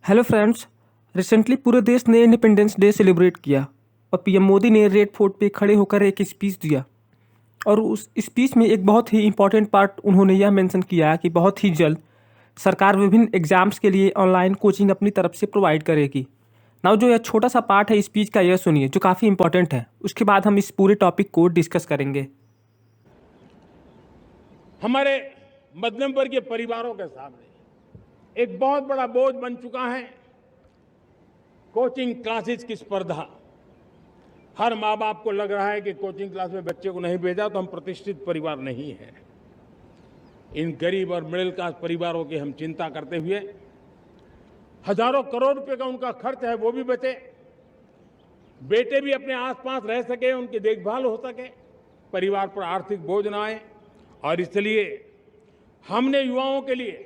Hello friends. Recently पूरे देश ने इंडिपेंडेंस डे सेलिब्रेट किया और पीएम मोदी ने रेड फोर्ट पे खड़े होकर एक स्पीच दिया। और उस स्पीच में एक बहुत ही इम्पोर्टेंट पार्ट उन्होंने यह मेंशन किया कि बहुत ही जल्द सरकार विभिन्न एग्जाम्स के लिए ऑनलाइन कोचिंग अपनी तरफ से प्रोवाइड करेगी। नाउ जो यह छोटा सा पार्ट है स्पीच का, यह सुनिए जो काफ़ी इंपॉर्टेंट है। उसके बाद हम इस पूरे टॉपिक को डिस्कस करेंगे। हमारे मध्यम वर्गीय परिवारों के सामने एक बहुत बड़ा बोझ बन चुका है कोचिंग क्लासेस की स्पर्धा। हर माँ बाप को लग रहा है कि कोचिंग क्लास में बच्चे को नहीं भेजा तो हम प्रतिष्ठित परिवार नहीं है। इन गरीब और मिडिल क्लास परिवारों की हम चिंता करते हुए हजारों करोड़ रुपए का उनका खर्च है वो भी बचे, बेटे भी अपने आसपास रह सके, उनकी देखभाल हो सके, परिवार पर आर्थिक बोझ ना आए। और इसलिए हमने युवाओं के लिए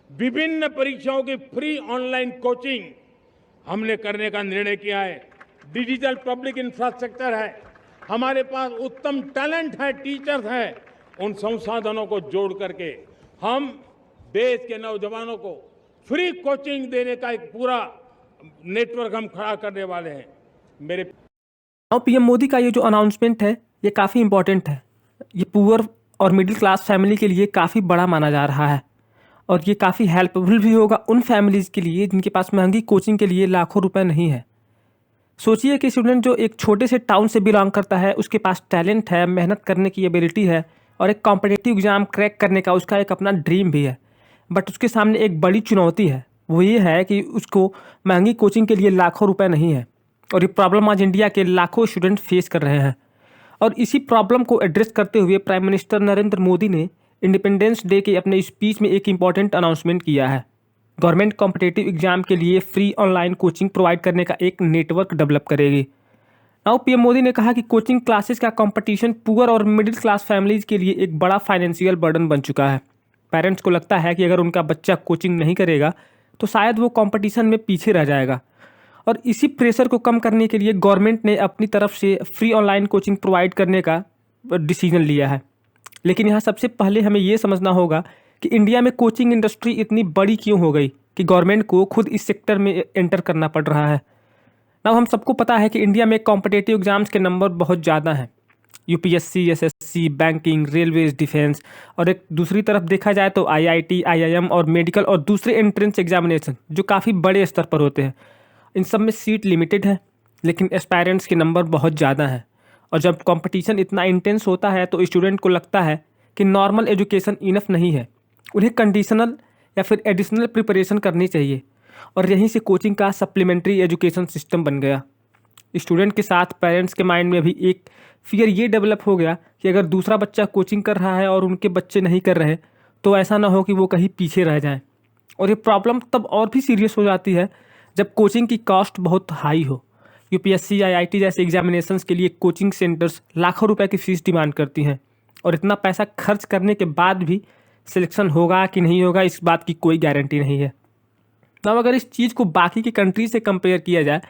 विभिन्न परीक्षाओं की फ्री ऑनलाइन कोचिंग हमने करने का निर्णय किया है। डिजिटल पब्लिक इंफ्रास्ट्रक्चर है, हमारे पास उत्तम टैलेंट है, टीचर्स हैं। उन संसाधनों को जोड़ करके हम देश के नौजवानों को फ्री कोचिंग देने का एक पूरा नेटवर्क हम खड़ा करने वाले हैं। मेरे पीएम मोदी का ये जो अनाउंसमेंट है ये काफ़ी इंपॉर्टेंट है। ये पुअर और मिडिल क्लास फैमिली के लिए काफ़ी बड़ा माना जा रहा है और ये काफ़ी हेल्पफुल भी होगा उन फैमिलीज़ के लिए जिनके पास महंगी कोचिंग के लिए लाखों रुपए नहीं है। सोचिए कि स्टूडेंट जो एक छोटे से टाउन से बिलोंग करता है, उसके पास टैलेंट है, मेहनत करने की एबिलिटी है और एक कॉम्पिटिटिव एग्ज़ाम क्रैक करने का उसका एक अपना ड्रीम भी है। बट उसके सामने एक बड़ी चुनौती है, वो ये है कि उसको महंगी कोचिंग के लिए लाखों रुपए नहीं है। और ये प्रॉब्लम आज इंडिया के लाखों स्टूडेंट फेस कर रहे हैं। और इसी प्रॉब्लम को एड्रेस करते हुए प्राइम मिनिस्टर नरेंद्र मोदी ने इंडिपेंडेंस डे के अपने स्पीच में एक इम्पॉर्टेंट अनाउंसमेंट किया है। गवर्नमेंट कॉम्पिटिटिव एग्जाम के लिए फ्री ऑनलाइन कोचिंग प्रोवाइड करने का एक नेटवर्क डेवलप करेगी। नाउ पीएम मोदी ने कहा कि कोचिंग क्लासेस का कंपटीशन पुअर और मिडिल क्लास फैमिलीज के लिए एक बड़ा फाइनेंशियल बर्डन बन चुका है। पेरेंट्स को लगता है कि अगर उनका बच्चा कोचिंग नहीं करेगा तो शायद वो कंपटीशन में पीछे रह जाएगा। और इसी प्रेशर को कम करने के लिए गवर्नमेंट ने अपनी तरफ से फ्री ऑनलाइन कोचिंग प्रोवाइड करने का डिसीजन लिया है। लेकिन यहाँ सबसे पहले हमें ये समझना होगा कि इंडिया में कोचिंग इंडस्ट्री इतनी बड़ी क्यों हो गई कि गवर्नमेंट को खुद इस सेक्टर में एंटर करना पड़ रहा है। ना हम सबको पता है कि इंडिया में कॉम्पिटिटिव एग्जाम्स के नंबर बहुत ज़्यादा हैं। UPSC, SSC, banking, railways, defence और एक दूसरी तरफ देखा जाए तो आईआईटी, आईआईएम और मेडिकल और दूसरे एंट्रेंस एग्जामिनेशन जो काफ़ी बड़े स्तर पर होते हैं। इन सब में सीट लिमिटेड है लेकिन एस्पायरेंट्स के नंबर बहुत ज़्यादा हैं। और जब कंपटीशन इतना इंटेंस होता है तो स्टूडेंट को लगता है कि नॉर्मल एजुकेशन इनफ नहीं है, उन्हें कंडीशनल या फिर एडिशनल प्रिपरेशन करनी चाहिए। और यहीं से कोचिंग का सप्लीमेंट्री एजुकेशन सिस्टम बन गया। स्टूडेंट के साथ पेरेंट्स के माइंड में भी एक फियर ये डेवलप हो गया कि अगर दूसरा बच्चा कोचिंग कर रहा है और उनके बच्चे नहीं कर रहे तो ऐसा ना हो कि वो कहीं पीछे रह जाएं। और ये प्रॉब्लम तब और भी सीरियस हो जाती है जब कोचिंग की कॉस्ट बहुत हाई हो। यूपीएससी, आईआईटी जैसे एग्जामिनेशंस के लिए कोचिंग सेंटर्स लाखों रुपए की फ़ीस डिमांड करती हैं और इतना पैसा खर्च करने के बाद भी सिलेक्शन होगा कि नहीं होगा इस बात की कोई गारंटी नहीं है। अब अगर इस चीज़ को बाकी की कंट्री से कंपेयर किया जाए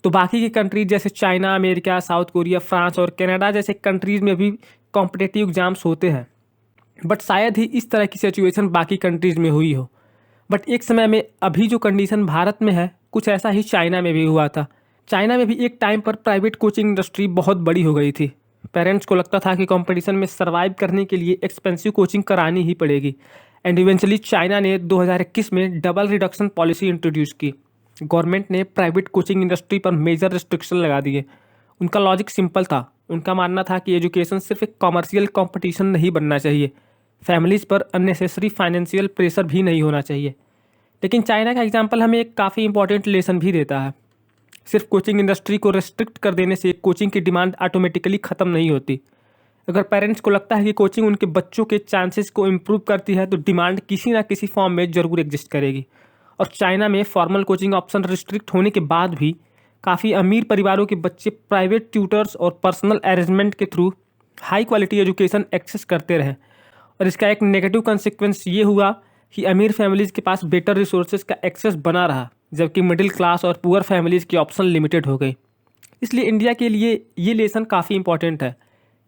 तो बाकी की कंट्रीज जैसे China, America, south Korea, France और कनाडा जैसे कंट्रीज़ में भी कॉम्पिटिटिव एग्जाम्स होते हैं। बट शायद ही इस तरह की सिचुएशन बाकी कंट्रीज़ में हुई हो। बट एक समय में अभी जो कंडीशन भारत में है कुछ ऐसा ही चाइना में भी हुआ था। चाइना में भी एक टाइम पर प्राइवेट कोचिंग इंडस्ट्री बहुत बड़ी हो गई थी। पेरेंट्स को लगता था कि कंपटीशन में सर्वाइव करने के लिए एक्सपेंसिव कोचिंग करानी ही पड़ेगी। एंड इवेंचुअली चाइना ने 2021 में डबल रिडक्शन पॉलिसी इंट्रोड्यूस की। गवर्नमेंट ने प्राइवेट कोचिंग इंडस्ट्री पर मेजर रिस्ट्रिक्शन लगा दिए। उनका लॉजिक सिंपल था, उनका मानना था कि एजुकेशन सिर्फ एक कॉमर्शियल कंपटीशन नहीं बनना चाहिए, फैमिलीज़ पर अननेसेसरी फाइनेंशियल प्रेशर भी नहीं होना चाहिए। लेकिन चाइना का एग्जाम्पल हमें एक काफ़ी इंपॉर्टेंट लेसन भी देता है। सिर्फ कोचिंग इंडस्ट्री को रेस्ट्रिक्ट कर देने से कोचिंग की डिमांड ऑटोमेटिकली ख़त्म नहीं होती। अगर पेरेंट्स को लगता है कि कोचिंग उनके बच्चों के चांसेस को इम्प्रूव करती है तो डिमांड किसी ना किसी फॉर्म में ज़रूर एग्जिस्ट करेगी। और चाइना में फॉर्मल कोचिंग ऑप्शन रिस्ट्रिक्ट होने के बाद भी काफ़ी अमीर परिवारों के बच्चे प्राइवेट ट्यूटर्स और पर्सनल अरेंजमेंट के through high quality education access करते रहे। और इसका एक नेगेटिव कंसिक्वेंस ये हुआ कि अमीर फैमिलीज़ के पास बेटर रिसोर्सेज का एक्सेस बना रहा जबकि मिडिल क्लास और पुअर फैमिलीज़ की ऑप्शन लिमिटेड हो गई। इसलिए इंडिया के लिए ये लेसन काफ़ी इंपॉर्टेंट है।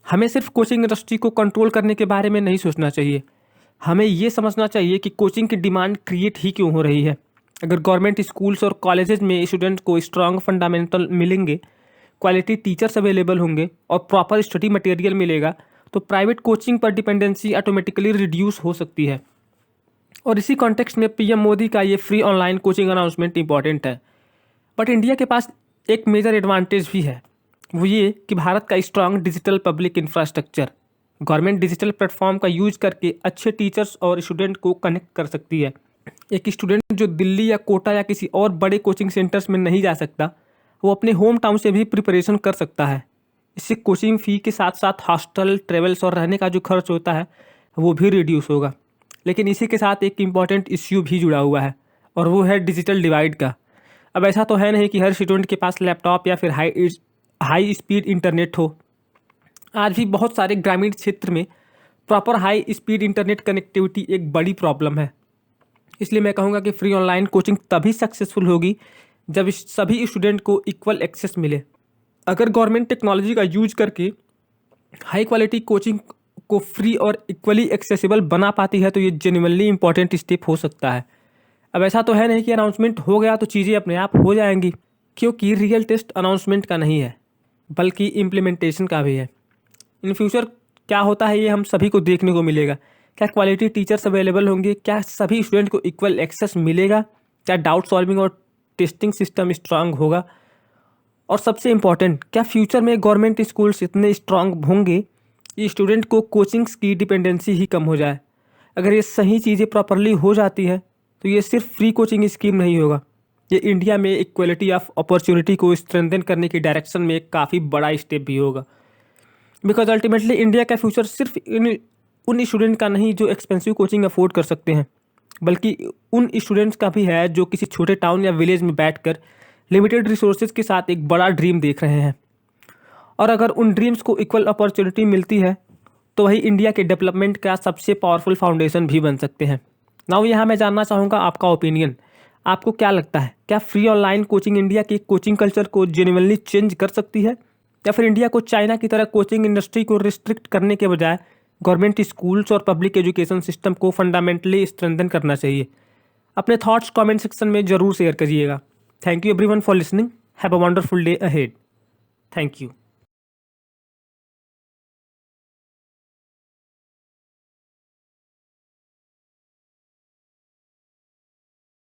हमें सिर्फ कोचिंग इंडस्ट्री को कंट्रोल करने के बारे में नहीं सोचना चाहिए, हमें ये समझना चाहिए कि कोचिंग की डिमांड क्रिएट ही क्यों हो रही है अगर गवर्नमेंट स्कूल्स और कॉलेजेस में स्टूडेंट को स्ट्रांग फंडामेंटल मिलेंगे, क्वालिटी टीचर्स अवेलेबल होंगे और प्रॉपर स्टडी मटेरियल मिलेगा, तो प्राइवेट कोचिंग पर डिपेंडेंसी ऑटोमेटिकली रिड्यूस हो सकती है। और इसी कॉन्टेक्स्ट में पीएम मोदी का ये free online coaching announcement important है। बट इंडिया के पास एक मेजर एडवांटेज भी है, वो ये कि भारत का strong digital public infrastructure, government digital platform का यूज करके अच्छे टीचर्स और स्टूडेंट को कनेक्ट कर सकती है। एक स्टूडेंट जो दिल्ली या कोटा या किसी और बड़े कोचिंग सेंटर्स में नहीं जा सकता, वो अपने होम टाउन से भी प्रिपरेशन कर सकता है। इससे कोचिंग फ़ी के साथ साथ हॉस्टल, ट्रेवल्स और रहने का जो खर्च होता है वो भी रिड्यूस होगा। लेकिन इसी के साथ एक इम्पॉर्टेंट इश्यू भी जुड़ा हुआ है, और वो है डिजिटल डिवाइड का। अब ऐसा तो है नहीं कि हर स्टूडेंट के पास लैपटॉप या फिर हाई स्पीड इंटरनेट हो। आज भी बहुत सारे ग्रामीण क्षेत्र में proper high speed internet connectivity एक बड़ी प्रॉब्लम है। इसलिए मैं कहूँगा कि फ्री ऑनलाइन कोचिंग तभी सक्सेसफुल होगी जब सभी स्टूडेंट को इक्वल एक्सेस मिले। अगर गवर्नमेंट टेक्नोलॉजी का यूज करके हाई क्वालिटी कोचिंग को फ्री और इक्वली एक्सेसिबल बना पाती है, तो ये जेन्युइनली इंपॉर्टेंट स्टेप हो सकता है। अब ऐसा तो है नहीं कि अनाउंसमेंट हो गया तो चीज़ें अपने आप हो जाएंगी, क्योंकि रियल टेस्ट अनाउंसमेंट का नहीं है बल्कि इम्प्लीमेंटेशन का भी है। इन फ्यूचर क्या होता है ये हम सभी को देखने को मिलेगा। क्या क्वालिटी टीचर्स अवेलेबल होंगे? क्या सभी स्टूडेंट को इक्वल एक्सेस मिलेगा? क्या डाउट सॉल्विंग और टेस्टिंग सिस्टम स्ट्रांग होगा? और सबसे इम्पॉर्टेंट, क्या फ्यूचर में गवर्नमेंट स्कूल्स इतने स्ट्रांग होंगे कि स्टूडेंट को कोचिंग्स की डिपेंडेंसी ही कम हो जाए? अगर ये सही चीज़ें प्रॉपरली हो जाती है तो ये सिर्फ फ्री कोचिंग स्कीम नहीं होगा, ये इंडिया में इक्वलिटी ऑफ अपॉर्चुनिटी को स्ट्रेंथन करने की डायरेक्शन में एक काफ़ी बड़ा स्टेप भी होगा। बिकॉज अल्टीमेटली इंडिया का फ्यूचर सिर्फ उन स्टूडेंट का नहीं जो एक्सपेंसिव कोचिंग अफोर्ड कर सकते हैं, बल्कि उन स्टूडेंट्स का भी है जो किसी छोटे टाउन या विलेज में बैठकर लिमिटेड रिसोर्सेज के साथ एक बड़ा ड्रीम देख रहे हैं। और अगर उन ड्रीम्स को इक्वल अपॉर्चुनिटी मिलती है तो वही इंडिया के डेवलपमेंट का सबसे पावरफुल फाउंडेशन भी बन सकते हैं। नाउ यहाँ मैं जानना चाहूँगा आपका ओपिनियन। आपको क्या लगता है, क्या फ्री ऑनलाइन कोचिंग इंडिया की कोचिंग कल्चर को जेन्युइनली चेंज कर सकती है, या फिर इंडिया को चाइना की तरह कोचिंग इंडस्ट्री को रिस्ट्रिक्ट करने के बजाय गवर्नमेंट स्कूल्स और पब्लिक एजुकेशन सिस्टम को फंडामेंटली स्ट्रेंथन करना चाहिए? अपने थॉट्स कमेंट सेक्शन में ज़रूर शेयर करिएगा। Thank you everyone for listening. Have a wonderful day ahead. Thank you.